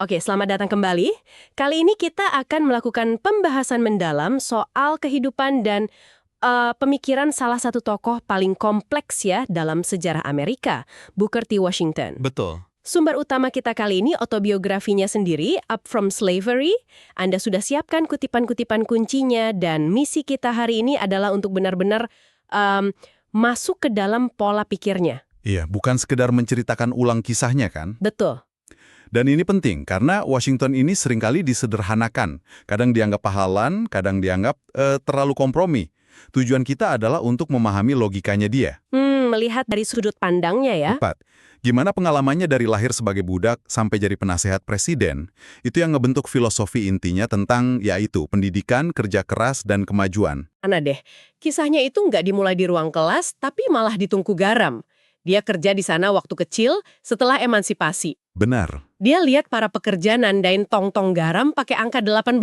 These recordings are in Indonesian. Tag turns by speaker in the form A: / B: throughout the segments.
A: Oke, selamat datang kembali. Kali ini kita akan melakukan pembahasan mendalam soal kehidupan dan pemikiran salah satu tokoh paling kompleks ya dalam sejarah Amerika, Booker T. Washington.
B: Betul.
A: Sumber utama kita kali ini autobiografinya sendiri, Up From Slavery. Anda sudah siapkan kutipan-kutipan kuncinya dan misi kita hari ini adalah untuk benar-benar masuk ke dalam pola pikirnya.
B: Iya, bukan sekedar menceritakan ulang kisahnya kan?
A: Betul.
B: Dan ini penting, karena Washington ini seringkali disederhanakan. Kadang dianggap pahlawan, kadang dianggap terlalu kompromi. Tujuan kita adalah untuk memahami logikanya dia.
A: Melihat dari sudut pandangnya ya.
B: Tepat. Gimana pengalamannya dari lahir sebagai budak sampai jadi penasehat presiden, itu yang ngebentuk filosofi intinya tentang, yaitu, pendidikan, kerja keras, dan kemajuan.
A: Mana deh, kisahnya itu nggak dimulai di ruang kelas, tapi malah di tungku garam. Dia kerja di sana waktu kecil setelah emansipasi.
B: Benar.
A: Dia lihat para pekerja nandain tong-tong garam pakai angka 18.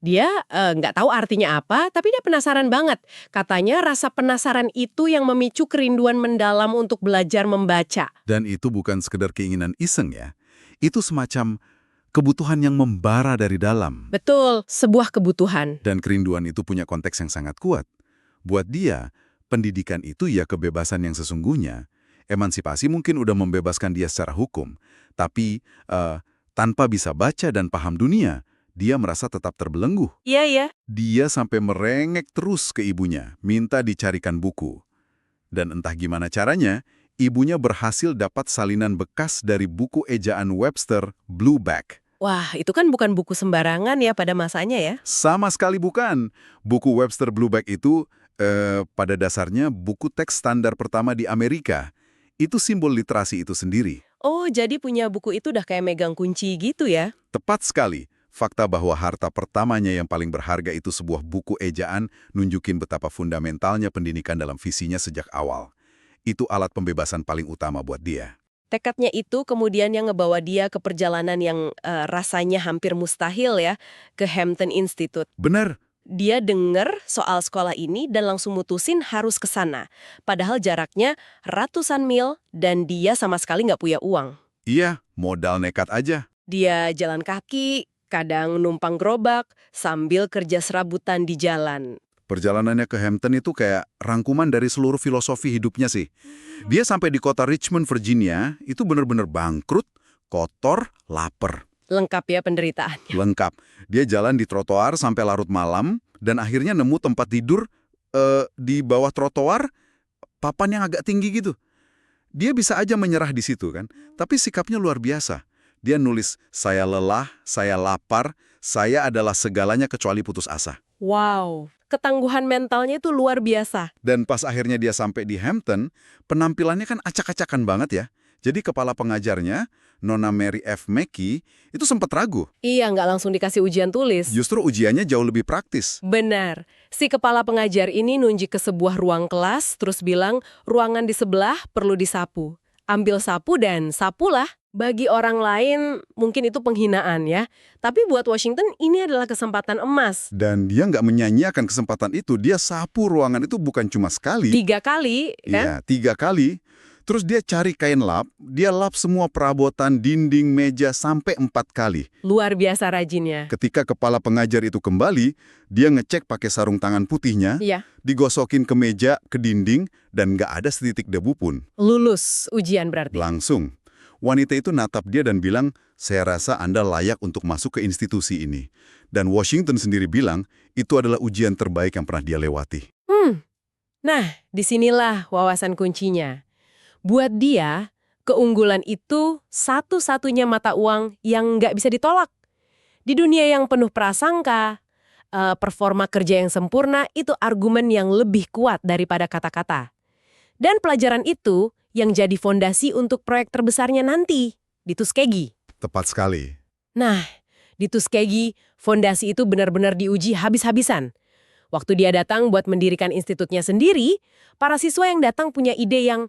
A: Dia nggak tahu artinya apa, tapi dia penasaran banget. Katanya rasa penasaran itu yang memicu kerinduan mendalam untuk belajar membaca.
B: Dan itu bukan sekedar keinginan iseng ya. Itu semacam kebutuhan yang membara dari dalam.
A: Betul, sebuah kebutuhan.
B: Dan kerinduan itu punya konteks yang sangat kuat. Buat dia, pendidikan itu ya kebebasan yang sesungguhnya. Emansipasi mungkin udah membebaskan dia secara hukum, tapi tanpa bisa baca dan paham dunia, dia merasa tetap terbelenggu.
A: Iya, iya.
B: Dia sampai merengek terus ke ibunya, minta dicarikan buku. Dan entah gimana caranya, ibunya berhasil dapat salinan bekas dari buku ejaan Webster, Blueback.
A: Wah, itu kan bukan buku sembarangan ya pada masanya ya.
B: Sama sekali bukan. Buku Webster Blueback itu pada dasarnya buku teks standar pertama di Amerika. Itu simbol literasi itu sendiri.
A: Oh, jadi punya buku itu udah kayak megang kunci gitu ya?
B: Tepat sekali. Fakta bahwa harta pertamanya yang paling berharga itu sebuah buku ejaan nunjukin betapa fundamentalnya pendidikan dalam visinya sejak awal. Itu alat pembebasan paling utama buat dia.
A: Tekadnya itu kemudian yang ngebawa dia ke perjalanan yang rasanya hampir mustahil ya, ke Hampton Institute.
B: Benar.
A: Dia dengar soal sekolah ini dan langsung mutusin harus ke sana. Padahal jaraknya ratusan mil dan dia sama sekali nggak punya uang.
B: Iya, modal nekat aja.
A: Dia jalan kaki, kadang numpang gerobak, sambil kerja serabutan di jalan.
B: Perjalanannya ke Hampton itu kayak rangkuman dari seluruh filosofi hidupnya sih. Dia sampai di kota Richmond, Virginia, itu benar-benar bangkrut, kotor, lapar.
A: Lengkap ya penderitaannya.
B: Lengkap. Dia jalan di trotoar sampai larut malam, dan akhirnya nemu tempat tidur di bawah trotoar, papan yang agak tinggi gitu. Dia bisa aja menyerah di situ kan, tapi sikapnya luar biasa. Dia nulis, saya lelah, saya lapar, saya adalah segalanya kecuali putus asa.
A: Wow, ketangguhan mentalnya itu luar biasa.
B: Dan pas akhirnya dia sampai di Hampton, penampilannya kan acak-acakan banget ya. Jadi kepala pengajarnya, Nona Mary F. Mackey, itu sempat ragu.
A: Iya, nggak langsung dikasih ujian tulis.
B: Justru ujiannya jauh lebih praktis.
A: Benar. Si kepala pengajar ini nunjuk ke sebuah ruang kelas, terus bilang, ruangan di sebelah perlu disapu. Ambil sapu dan sapulah. Bagi orang lain, mungkin itu penghinaan ya. Tapi buat Washington, ini adalah kesempatan emas.
B: Dan dia nggak menyanyiakan kesempatan itu. Dia sapu ruangan itu bukan cuma sekali.
A: 3 kali, kan?
B: Iya, 3 kali. Terus dia cari kain lap, dia lap semua perabotan, dinding, meja, sampai 4 kali.
A: Luar biasa rajinnya.
B: Ketika kepala pengajar itu kembali, dia ngecek pakai sarung tangan putihnya,
A: Iya.
B: digosokin ke meja, ke dinding, dan nggak ada setitik debu pun.
A: Lulus ujian berarti.
B: Langsung. Wanita itu natap dia dan bilang, saya rasa Anda layak untuk masuk ke institusi ini. Dan Washington sendiri bilang, itu adalah ujian terbaik yang pernah dia lewati.
A: Nah, disinilah wawasan kuncinya. Buat dia, keunggulan itu satu-satunya mata uang yang nggak bisa ditolak. Di dunia yang penuh prasangka, performa kerja yang sempurna itu argumen yang lebih kuat daripada kata-kata. Dan pelajaran itu yang jadi fondasi untuk proyek terbesarnya nanti, di Tuskegee.
B: Tepat sekali.
A: Nah, di Tuskegee, fondasi itu benar-benar diuji habis-habisan. Waktu dia datang buat mendirikan institutnya sendiri, para siswa yang datang punya ide yang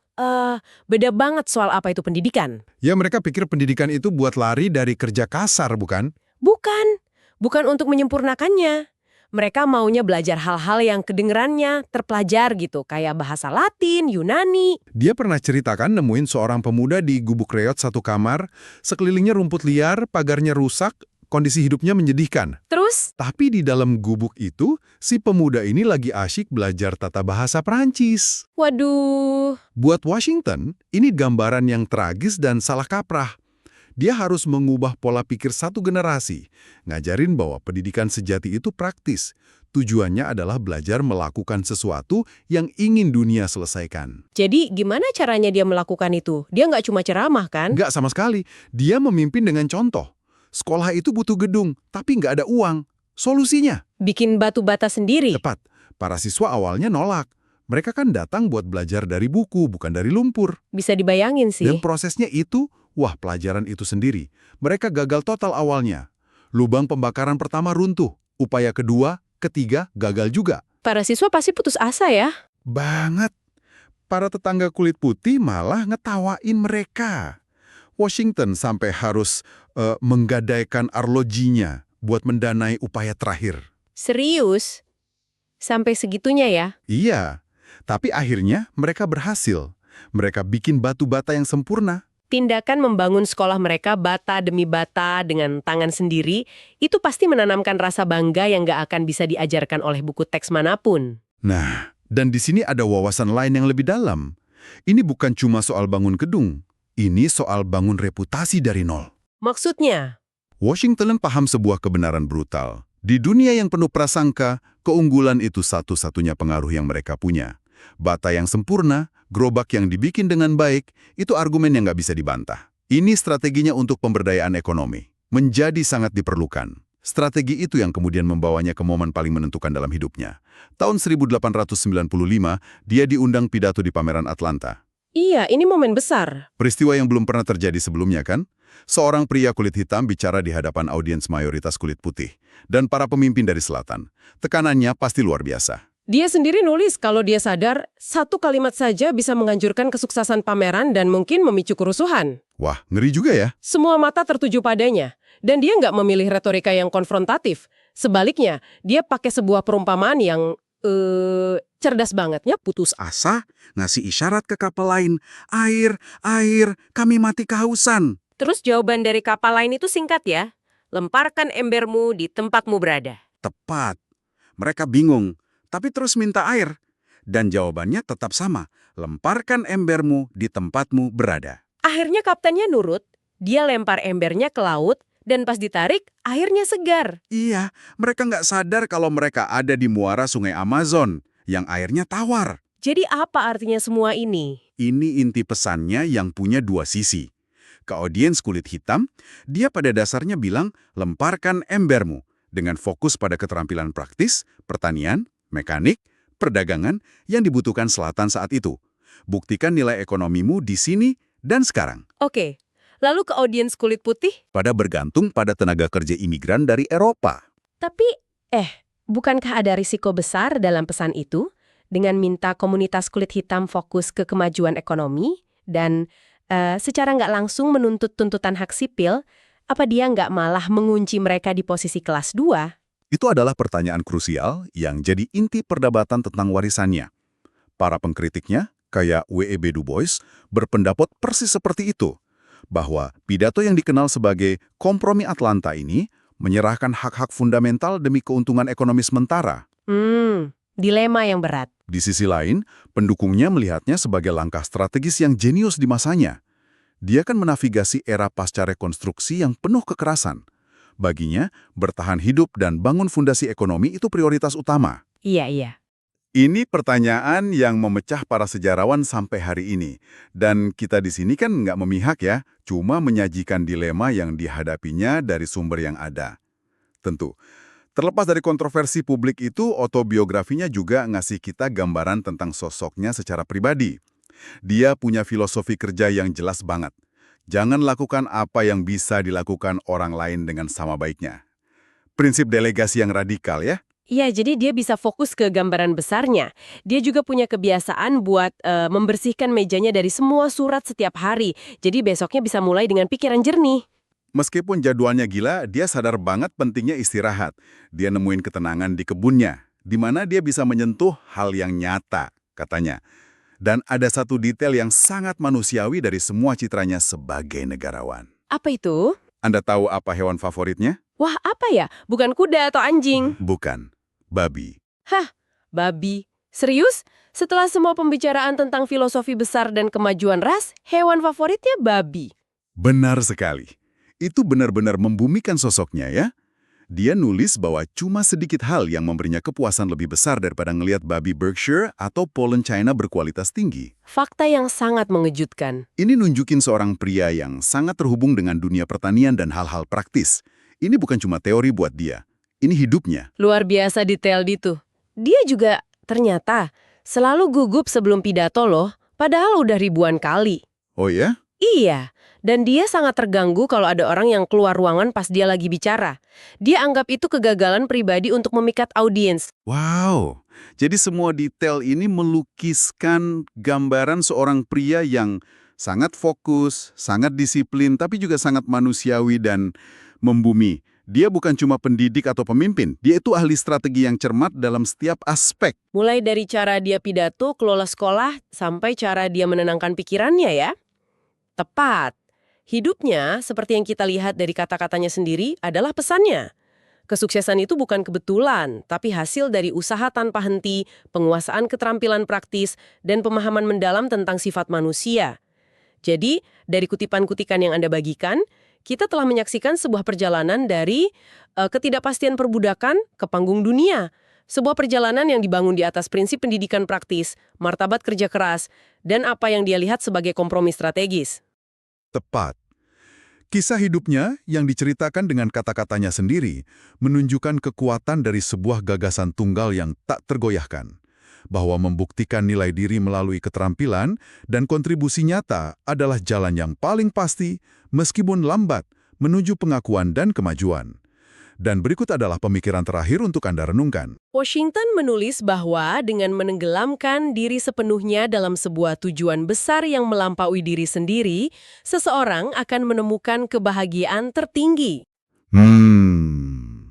A: beda banget soal apa itu pendidikan.
C: Ya, mereka pikir pendidikan itu buat lari dari kerja kasar, bukan?
A: Bukan untuk menyempurnakannya. Mereka maunya belajar hal-hal yang kedengerannya terpelajar gitu, kayak bahasa Latin, Yunani.
C: Dia pernah ceritakan nemuin seorang pemuda di gubuk reot satu kamar, sekelilingnya rumput liar, pagarnya rusak, kondisi hidupnya menyedihkan.
A: Terus,
C: Tapi di dalam gubuk itu, si pemuda ini lagi asyik belajar tata bahasa Prancis.
A: waduh,
C: Buat Washington, ini gambaran yang tragis dan salah kaprah. Dia harus mengubah pola pikir satu generasi, ngajarin bahwa pendidikan sejati itu praktis. Tujuannya adalah belajar melakukan sesuatu yang ingin dunia selesaikan.
A: jadi gimana caranya dia melakukan itu? Dia nggak cuma ceramah kan?
C: Nggak sama sekali, dia memimpin dengan contoh. Sekolah itu butuh gedung, tapi nggak ada uang. Solusinya?
A: Bikin batu bata sendiri.
C: Tepat, para siswa awalnya nolak. Mereka kan datang buat belajar dari buku, bukan dari lumpur.
A: Bisa dibayangin sih.
C: Dan prosesnya itu, wah pelajaran itu sendiri. Mereka gagal total awalnya. Lubang pembakaran pertama runtuh. Upaya kedua, ketiga, gagal juga.
A: Para siswa pasti putus asa ya.
C: Banget. Para tetangga kulit putih malah ngetawain mereka. Washington sampai harus menggadaikan arlojinya buat mendanai upaya terakhir.
A: Serius? Sampai segitunya ya?
C: Iya, tapi akhirnya mereka berhasil. Mereka bikin batu bata yang sempurna.
A: Tindakan membangun sekolah mereka bata demi bata dengan tangan sendiri, itu pasti menanamkan rasa bangga yang nggak akan bisa diajarkan oleh buku teks manapun.
C: Nah, dan di sini ada wawasan lain yang lebih dalam. Ini bukan cuma soal bangun gedung. Ini soal bangun reputasi dari nol.
A: Maksudnya?
C: Washington paham sebuah kebenaran brutal. Di dunia yang penuh prasangka, keunggulan itu satu-satunya pengaruh yang mereka punya. Bata yang sempurna, gerobak yang dibikin dengan baik, itu argumen yang nggak bisa dibantah. Ini strateginya untuk pemberdayaan ekonomi. Menjadi sangat diperlukan. Strategi itu yang kemudian membawanya ke momen paling menentukan dalam hidupnya. Tahun 1895, dia diundang pidato di pameran Atlanta.
A: Iya, ini momen besar.
C: Peristiwa yang belum pernah terjadi sebelumnya kan? Seorang pria kulit hitam bicara di hadapan audiens mayoritas kulit putih. Dan para pemimpin dari selatan. Tekanannya pasti luar biasa.
A: Dia sendiri nulis kalau dia sadar, satu kalimat saja bisa menghancurkan kesuksesan pameran dan mungkin memicu kerusuhan.
C: Wah, ngeri juga ya.
A: Semua mata tertuju padanya. Dan dia nggak memilih retorika yang konfrontatif. Sebaliknya, dia pakai sebuah perumpamaan yang, cerdas bangetnya.
B: Putus asa, ngasih isyarat ke kapal lain. Air, air, kami mati kehausan.
A: Terus jawaban dari kapal lain itu singkat ya. Lemparkan embermu di tempatmu berada.
B: Tepat. Mereka bingung, tapi terus minta air. Dan jawabannya tetap sama. Lemparkan embermu di tempatmu berada.
A: Akhirnya kaptennya nurut. Dia lempar embernya ke laut, dan pas ditarik, airnya segar.
B: Iya, mereka nggak sadar kalau mereka ada di muara sungai Amazon, yang airnya tawar.
A: Jadi apa artinya semua ini?
B: Ini inti pesannya yang punya dua sisi. Ke audiens kulit hitam, dia pada dasarnya bilang, lemparkan embermu, dengan fokus pada keterampilan praktis, pertanian, mekanik, perdagangan yang dibutuhkan selatan saat itu. Buktikan nilai ekonomimu di sini dan sekarang.
A: Oke, lalu ke audiens kulit putih?
B: Pada bergantung pada tenaga kerja imigran dari Eropa.
A: Tapi, bukankah ada risiko besar dalam pesan itu? Dengan minta komunitas kulit hitam fokus ke kemajuan ekonomi dan secara nggak langsung menuntut tuntutan hak sipil, apa dia nggak malah mengunci mereka di posisi kelas 2?
B: Itu adalah pertanyaan krusial yang jadi inti perdebatan tentang warisannya. Para pengkritiknya, kayak W.E.B. Du Bois, berpendapat persis seperti itu. Bahwa pidato yang dikenal sebagai kompromi Atlanta ini menyerahkan hak-hak fundamental demi keuntungan ekonomi sementara.
A: Dilema yang berat.
B: Di sisi lain, pendukungnya melihatnya sebagai langkah strategis yang jenius di masanya. Dia kan menavigasi era pasca rekonstruksi yang penuh kekerasan. Baginya, bertahan hidup dan bangun fondasi ekonomi itu prioritas utama.
A: Iya.
B: Ini pertanyaan yang memecah para sejarawan sampai hari ini. Dan kita di sini kan nggak memihak ya, cuma menyajikan dilema yang dihadapinya dari sumber yang ada. Tentu, terlepas dari kontroversi publik itu, autobiografinya juga ngasih kita gambaran tentang sosoknya secara pribadi. Dia punya filosofi kerja yang jelas banget. Jangan lakukan apa yang bisa dilakukan orang lain dengan sama baiknya. Prinsip delegasi yang radikal ya.
A: Iya, jadi dia bisa fokus ke gambaran besarnya. Dia juga punya kebiasaan buat membersihkan mejanya dari semua surat setiap hari. Jadi besoknya bisa mulai dengan pikiran jernih.
C: Meskipun jadwalnya gila, dia sadar banget pentingnya istirahat. Dia nemuin ketenangan di kebunnya, di mana dia bisa menyentuh hal yang nyata, katanya. Dan ada satu detail yang sangat manusiawi dari semua citranya sebagai negarawan.
A: Apa itu?
C: Anda tahu apa hewan favoritnya?
A: Wah, apa ya? Bukan kuda atau anjing?
C: Bukan. Babi.
A: Hah, babi. Serius? Setelah semua pembicaraan tentang filosofi besar dan kemajuan ras, hewan favoritnya babi.
C: Benar sekali. Itu benar-benar membumikan sosoknya ya. Dia nulis bahwa cuma sedikit hal yang memberinya kepuasan lebih besar daripada ngelihat babi Berkshire atau Poland China berkualitas tinggi.
A: Fakta yang sangat mengejutkan.
C: Ini nunjukin seorang pria yang sangat terhubung dengan dunia pertanian dan hal-hal praktis. Ini bukan cuma teori buat dia. Ini hidupnya.
A: Luar biasa detail itu. Dia juga ternyata selalu gugup sebelum pidato loh, padahal udah ribuan kali.
C: Oh ya?
A: Iya, dan dia sangat terganggu kalau ada orang yang keluar ruangan pas dia lagi bicara. Dia anggap itu kegagalan pribadi untuk memikat audiens.
C: Wow. Jadi semua detail ini melukiskan gambaran seorang pria yang sangat fokus, sangat disiplin, tapi juga sangat manusiawi dan membumi. Dia bukan cuma pendidik atau pemimpin, dia itu ahli strategi yang cermat dalam setiap aspek.
A: Mulai dari cara dia pidato, kelola sekolah, sampai cara dia menenangkan pikirannya ya. Tepat. Hidupnya, seperti yang kita lihat dari kata-katanya sendiri, adalah pesannya. Kesuksesan itu bukan kebetulan, tapi hasil dari usaha tanpa henti, penguasaan keterampilan praktis, dan pemahaman mendalam tentang sifat manusia. Jadi, dari kutipan-kutikan yang Anda bagikan, kita telah menyaksikan sebuah perjalanan dari ketidakpastian perbudakan ke panggung dunia. Sebuah perjalanan yang dibangun di atas prinsip pendidikan praktis, martabat kerja keras, dan apa yang dia lihat sebagai kompromi strategis.
C: Tepat. Kisah hidupnya yang diceritakan dengan kata-katanya sendiri menunjukkan kekuatan dari sebuah gagasan tunggal yang tak tergoyahkan. Bahwa membuktikan nilai diri melalui keterampilan dan kontribusi nyata adalah jalan yang paling pasti, meskipun lambat, menuju pengakuan dan kemajuan. Dan berikut adalah pemikiran terakhir untuk Anda renungkan.
A: Washington menulis bahwa dengan menenggelamkan diri sepenuhnya dalam sebuah tujuan besar yang melampaui diri sendiri, seseorang akan menemukan kebahagiaan tertinggi.